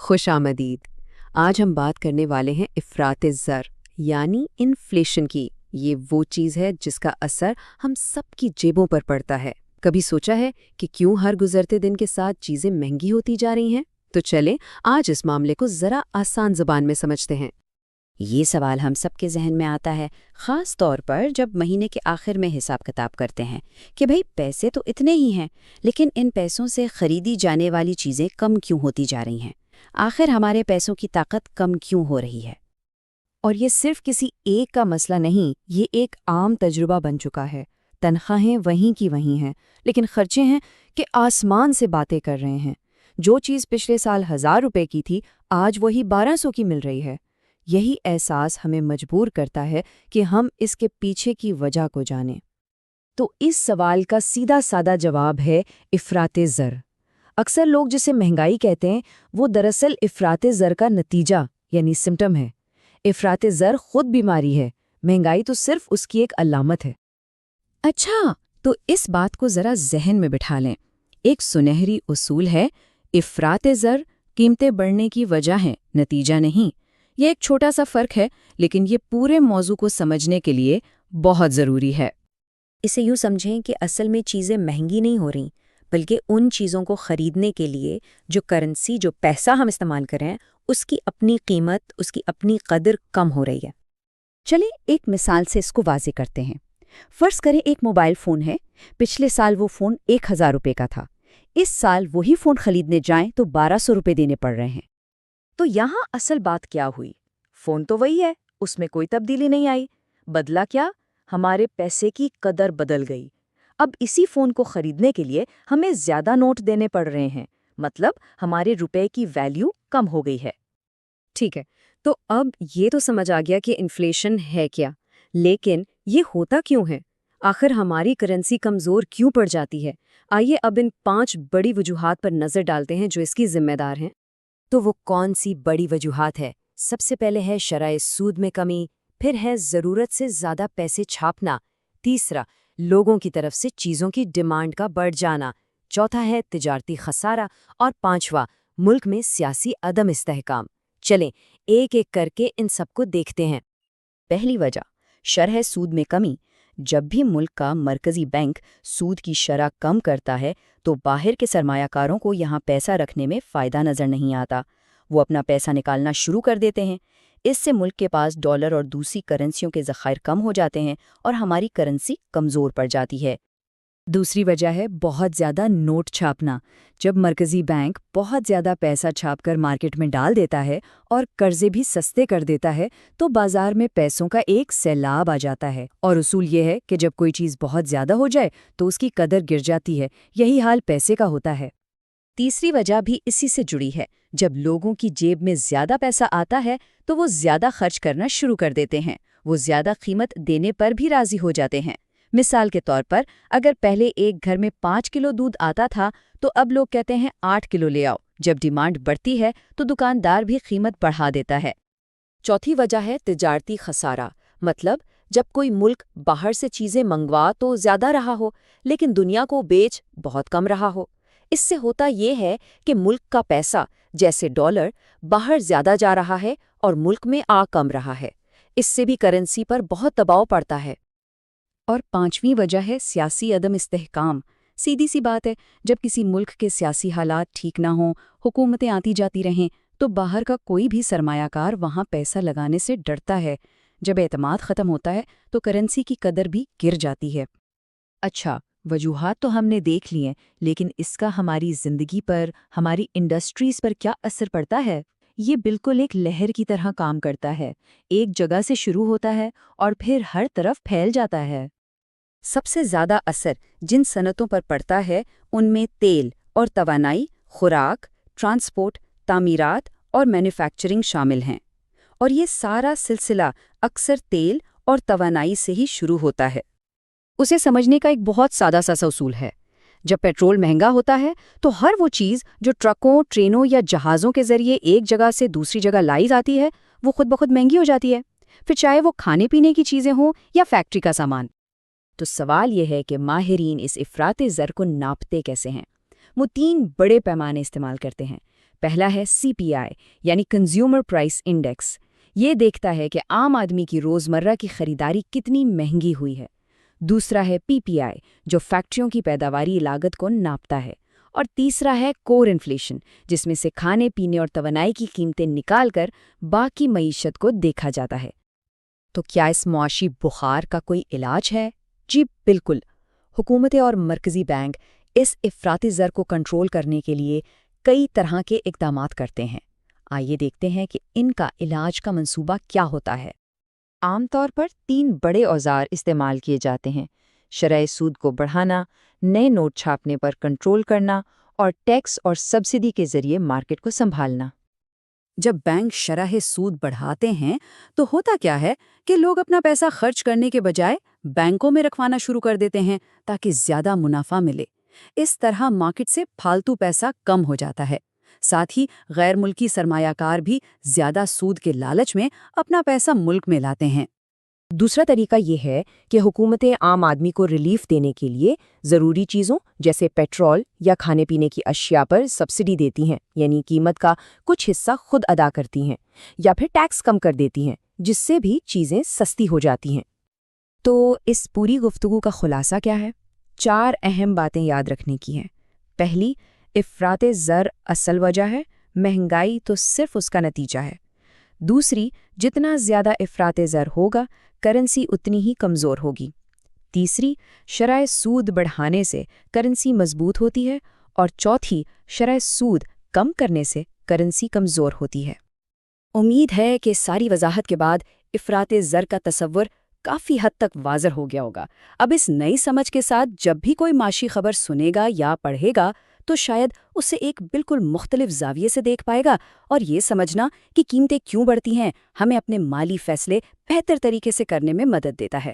خوش آمدید۔ آج ہم بات کرنے والے ہیں افراط زر یعنی انفلیشن کی۔ یہ وہ چیز ہے جس کا اثر ہم سب کی جیبوں پر پڑتا ہے۔ کبھی سوچا ہے کہ کیوں ہر گزرتے دن کے ساتھ چیزیں مہنگی ہوتی جا رہی ہیں؟ تو چلیں آج اس معاملے کو ذرا آسان زبان میں سمجھتے ہیں۔ یہ سوال ہم سب کے ذہن میں آتا ہے، خاص طور پر جب مہینے کے آخر میں حساب کتاب کرتے ہیں کہ بھئی پیسے تو اتنے ہی ہیں، لیکن ان پیسوں سے خریدی جانے والی چیزیں کم کیوں ہوتی جا رہی ہیں؟ آخر ہمارے پیسوں کی طاقت کم کیوں ہو رہی ہے؟ اور یہ صرف کسی ایک کا مسئلہ نہیں، یہ ایک عام تجربہ بن چکا ہے۔ تنخواہیں وہیں کی وہیں ہیں، لیکن خرچے ہیں کہ آسمان سے باتیں کر رہے ہیں۔ جو چیز پچھلے سال 1000 روپے کی تھی، آج وہی 1200 کی مل رہی ہے۔ یہی احساس ہمیں مجبور کرتا ہے کہ ہم اس کے پیچھے کی وجہ کو جانیں۔ تو اس سوال کا سیدھا سادہ جواب ہے افراط زر۔ اکثر لوگ جسے مہنگائی کہتے ہیں، وہ دراصل افراط زر کا نتیجہ یعنی سمٹم ہے۔ افراط زر خود بیماری ہے، مہنگائی تو صرف اس کی ایک علامت ہے۔ اچھا، تو اس بات کو ذرا ذہن میں بٹھا لیں۔ ایک سنہری اصول ہے، افراط زر قیمتیں بڑھنے کی وجہ ہے، نتیجہ نہیں۔ یہ ایک چھوٹا سا فرق ہے، لیکن یہ پورے موضوع کو سمجھنے کے لیے بہت ضروری ہے۔ اسے یوں سمجھیں کہ اصل میں چیزیں مہنگی نہیں ہو رہیں، بلکہ ان چیزوں کو خریدنے کے لیے جو کرنسی، جو پیسہ ہم استعمال کریں، اس کی اپنی قیمت، اس کی اپنی قدر کم ہو رہی ہے۔ چلیں ایک مثال سے اس کو واضح کرتے ہیں۔ فرض کریں ایک موبائل فون ہے، پچھلے سال وہ فون 1000 روپے کا تھا۔ اس سال وہی فون خریدنے جائیں تو 1200 روپے دینے پڑ رہے ہیں۔ تو یہاں اصل بات کیا ہوئی؟ فون تو وہی ہے، اس میں کوئی تبدیلی نہیں آئی۔ بدلا کیا؟ ہمارے پیسے کی قدر بدل گئی۔ اب اسی فون کو خریدنے کے لیے ہمیں زیادہ نوٹ دینے پڑ رہے ہیں، مطلب ہمارے روپے کی ویلیو کم ہو گئی ہے۔ ٹھیک ہے، تو اب یہ تو سمجھ آ گیا کہ انفلیشن ہے کیا، لیکن یہ ہوتا کیوں ہے؟ آخر ہماری کرنسی کمزور کیوں پڑ جاتی ہے؟ آئیے اب ان 5 بڑی وجوہات پر نظر ڈالتے ہیں جو اس کی ذمہ دار ہیں۔ تو وہ کون سی بڑی وجوہات ہے؟ سب سے پہلے ہے شرح سود میں کمی، پھر ہے ضرورت سے زیادہ پیسے چھاپنا، تیسرا لوگوں کی طرف سے چیزوں کی ڈیمانڈ کا بڑھ جانا، چوتھا ہے تجارتی خسارہ، اور پانچواں ملک میں سیاسی عدم استحکام۔ چلیں ایک ایک کر کے ان سب کو دیکھتے ہیں۔ پہلی وجہ، شرح سود میں کمی۔ جب بھی ملک کا مرکزی بینک سود کی شرح کم کرتا ہے تو باہر کے سرمایہ کاروں کو یہاں پیسہ رکھنے میں فائدہ نظر نہیں آتا۔ وہ اپنا پیسہ نکالنا شروع کر دیتے ہیں۔ اس سے ملک کے پاس ڈالر اور دوسری کرنسیوں کے ذخائر کم ہو جاتے ہیں اور ہماری کرنسی کمزور پڑ جاتی ہے۔ دوسری وجہ ہے بہت زیادہ نوٹ چھاپنا۔ جب مرکزی بینک بہت زیادہ پیسہ چھاپ کر مارکیٹ میں ڈال دیتا ہے اور قرضے بھی سستے کر دیتا ہے تو بازار میں پیسوں کا ایک سیلاب آ جاتا ہے، اور اصول یہ ہے کہ جب کوئی چیز بہت زیادہ ہو جائے تو اس کی قدر گر جاتی ہے۔ یہی حال پیسے کا ہوتا ہے۔ تیسری وجہ بھی اسی سے جڑی ہے۔ جب لوگوں کی جیب میں زیادہ پیسہ آتا ہے تو وہ زیادہ خرچ کرنا شروع کر دیتے ہیں، وہ زیادہ قیمت دینے پر بھی راضی ہو جاتے ہیں۔ مثال کے طور پر، اگر پہلے ایک گھر میں 5 کلو دودھ آتا تھا تو اب لوگ کہتے ہیں 8 کلو لے آؤ۔ جب ڈیمانڈ بڑھتی ہے تو دکاندار بھی قیمت بڑھا دیتا ہے۔ چوتھی وجہ ہے تجارتی خسارہ، مطلب جب کوئی ملک باہر سے چیزیں منگوا تو زیادہ رہا ہو لیکن دنیا کو بیچ بہت کم رہا ہو۔ اس سے ہوتا یہ ہے کہ ملک کا پیسہ جیسے ڈالر باہر زیادہ جا رہا ہے اور ملک میں آ کم رہا ہے۔ اس سے بھی کرنسی پر بہت دباؤ پڑتا ہے۔ اور پانچویں وجہ ہے سیاسی عدم استحکام۔ سیدھی سی بات ہے، جب کسی ملک کے سیاسی حالات ٹھیک نہ ہوں، حکومتیں آتی جاتی رہیں، تو باہر کا کوئی بھی سرمایہ کار وہاں پیسہ لگانے سے ڈرتا ہے۔ جب اعتماد ختم ہوتا ہے تو کرنسی کی قدر بھی گر جاتی ہے۔ اچھا، وجوہات تو ہم نے دیکھ لی ہیں، لیکن اس کا ہماری زندگی پر، ہماری انڈسٹریز پر کیا اثر پڑتا ہے؟ یہ بالکل ایک لہر کی طرح کام کرتا ہے، ایک جگہ سے شروع ہوتا ہے اور پھر ہر طرف پھیل جاتا ہے۔ سب سے زیادہ اثر جن صنعتوں پر پڑتا ہے ان میں تیل اور توانائی، خوراک، ٹرانسپورٹ، تعمیرات اور مینوفیکچرنگ شامل ہیں۔ اور یہ سارا سلسلہ اکثر تیل اور توانائی سے ہی شروع ہوتا ہے۔ اسے سمجھنے کا ایک بہت سادہ سا اصول ہے۔ جب پیٹرول مہنگا ہوتا ہے تو ہر وہ چیز جو ٹرکوں، ٹرینوں یا جہازوں کے ذریعے ایک جگہ سے دوسری جگہ لائی جاتی ہے وہ خود بخود مہنگی ہو جاتی ہے، پھر چاہے وہ کھانے پینے کی چیزیں ہوں یا فیکٹری کا سامان۔ تو سوال یہ ہے کہ ماہرین اس افراط زر کو ناپتے کیسے ہیں؟ وہ 3 بڑے پیمانے استعمال کرتے ہیں۔ پہلا ہے CPI یعنی کنزیومر پرائس انڈیکس۔ یہ دیکھتا ہے کہ عام آدمی کی روزمرہ کی خریداری کتنی مہنگی ہوئی ہے۔ دوسرا ہے PPI جو فیکٹریوں کی پیداواری لاگت کو ناپتا ہے۔ اور تیسرا ہے کور انفلیشن جس میں سے کھانے پینے اور توانائی کی قیمتیں نکال کر باقی معیشت کو دیکھا جاتا ہے۔ تو کیا اس معاشی بخار کا کوئی علاج ہے؟ جی بالکل۔ حکومتیں اور مرکزی بینک اس افراطی زر کو کنٹرول کرنے کے لیے کئی طرح کے اقدامات کرتے ہیں۔ آئیے دیکھتے ہیں کہ ان کا علاج کا منصوبہ کیا ہوتا ہے۔ عام طور پر 3 بڑے اوزار استعمال کیے جاتے ہیں: شرح سود کو بڑھانا، نئے نوٹ چھاپنے پر کنٹرول کرنا اور ٹیکس اور سبسڈی کے ذریعے مارکیٹ کو سنبھالنا۔ جب بینک شرح سود بڑھاتے ہیں تو ہوتا کیا ہے کہ لوگ اپنا پیسہ خرچ کرنے کے بجائے بینکوں میں رکھوانا شروع کر دیتے ہیں تاکہ زیادہ منافع ملے۔ اس طرح مارکیٹ سے پھالتو پیسہ کم ہو جاتا ہے۔ ساتھ ہی غیر ملکی سرمایہ کار بھی زیادہ سود کے لالچ میں اپنا پیسہ ملک میں لاتے ہیں۔ دوسرا طریقہ یہ ہے کہ حکومتیں عام آدمی کو ریلیف دینے کے لیے ضروری چیزوں جیسے پیٹرول یا کھانے پینے کی اشیاء پر سبسڈی دیتی ہیں، یعنی قیمت کا کچھ حصہ خود ادا کرتی ہیں، یا پھر ٹیکس کم کر دیتی ہیں، جس سے بھی چیزیں سستی ہو جاتی ہیں۔ تو اس پوری گفتگو کا خلاصہ کیا ہے؟ 4 اہم باتیں یاد رکھنے کی ہیں۔ پہلی، افراط زر اصل وجہ ہے، مہنگائی تو صرف اس کا نتیجہ ہے۔ دوسری، جتنا زیادہ افراط زر ہوگا کرنسی اتنی ہی کمزور ہوگی۔ تیسری، شرح سود بڑھانے سے کرنسی مضبوط ہوتی ہے، اور چوتھی، شرح سود کم کرنے سے کرنسی کمزور ہوتی ہے۔ امید ہے کہ ساری وضاحت کے بعد افراط زر کا تصور کافی حد تک واضح ہو گیا ہوگا۔ اب اس نئی سمجھ کے ساتھ جب بھی کوئی معاشی خبر سنے گا یا پڑھے گا تو شاید اسے ایک بالکل مختلف زاویے سے دیکھ پائے گا، اور یہ سمجھنا کہ قیمتیں کیوں بڑھتی ہیں ہمیں اپنے مالی فیصلے بہتر طریقے سے کرنے میں مدد دیتا ہے۔